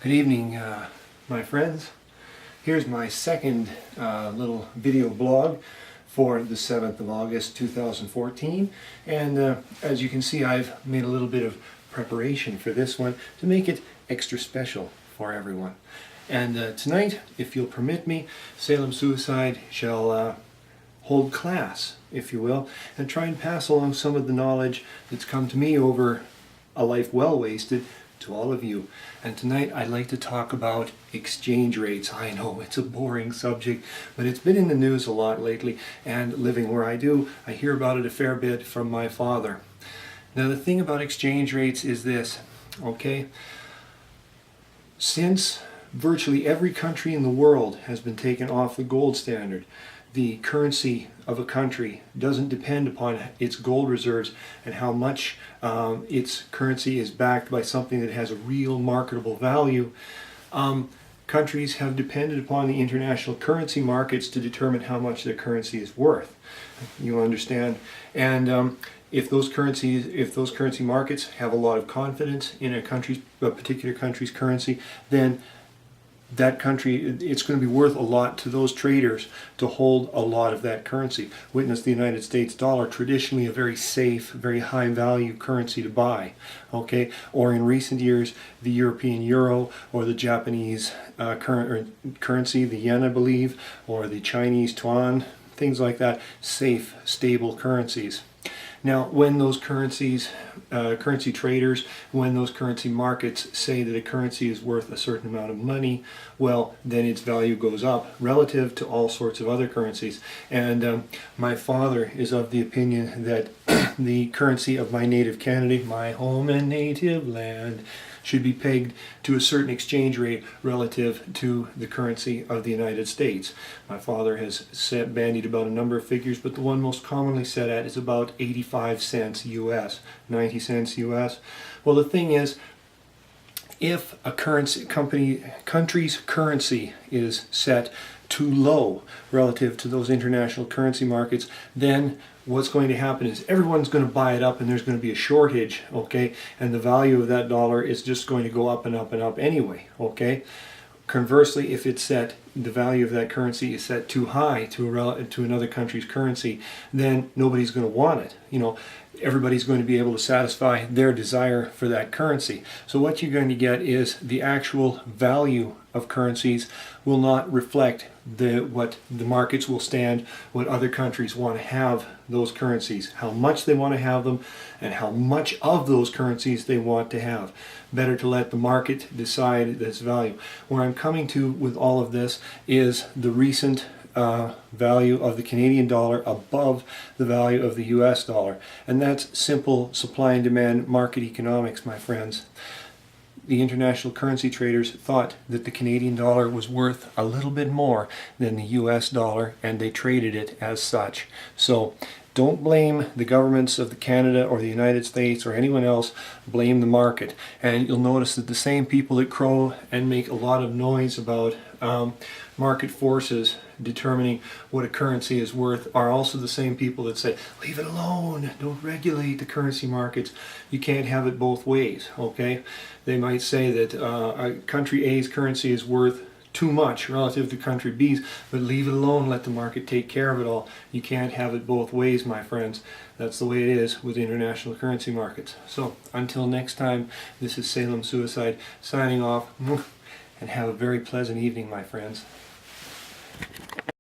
Good evening, my friends. Here's my second little video blog for the 7th of August 2014, and as you can see, I've made a little bit of preparation for this one to make it extra special for everyone. And tonight, if you'll permit me, Salem Suicide shall hold class, if you will, and try and pass along some of the knowledge that's come to me over a life well wasted to all of you. And tonight I'd like to talk about exchange rates. I know it's a boring subject, but it's been in the news a lot lately, and living where I do, I hear about it a fair bit from my father. Now the thing about exchange rates is this, okay? Since virtually every country in the world has been taken off the gold standard, the currency of a country doesn't depend upon its gold reserves and how much its currency is backed by something that has a real marketable value. Countries have depended upon the international currency markets to determine how much their currency is worth. You understand? And if those currency markets have a lot of confidence in a particular country's currency, then that country, it's going to be worth a lot to those traders to hold a lot of that currency. Witness the United States dollar, traditionally a very safe, very high value currency to buy, okay? Or in recent years, the European euro, or the Japanese currency, the yen I believe, or the Chinese yuan, things like that, safe, stable currencies. Now, when those currency traders, when those currency markets say that a currency is worth a certain amount of money, well, then its value goes up relative to all sorts of other currencies. And my father is of the opinion that the currency of my native Canada, my home and native land, should be pegged to a certain exchange rate relative to the currency of the United States. My father has bandied about a number of figures, but the one most commonly set at is about 85 cents US, 90 cents US. Well, the thing is, if a country's currency is set too low relative to those international currency markets, then what's going to happen is everyone's going to buy it up and there's going to be a shortage, okay? And the value of that dollar is just going to go up and up and up anyway, okay? Conversely, if it's set, the value of that currency is set too high to another country's currency, then nobody's going to want it. You know, everybody's going to be able to satisfy their desire for that currency. So what you're going to get is the actual value of currencies will not reflect what the markets will stand, what other countries want to have those currencies, how much they want to have them, and how much of those currencies they want to have. Better to let the market decide this value. Where I'm coming to with all of this is the recent value of the Canadian dollar above the value of the US dollar. And that's simple supply and demand market economics, my friends. The international currency traders thought that the Canadian dollar was worth a little bit more than the US dollar, and they traded it as such. So don't blame the governments of Canada or the United States or anyone else, blame the market. And you'll notice that the same people that crow and make a lot of noise about market forces determining what a currency is worth are also the same people that say, leave it alone, don't regulate the currency markets. You can't have it both ways, okay? They might say that country A's currency is worth too much relative to country B's, but leave it alone, let the market take care of it all. You can't have it both ways, my friends. That's the way it is with international currency markets. So until next time, this is Salem Suicide signing off, and have a very pleasant evening, my friends.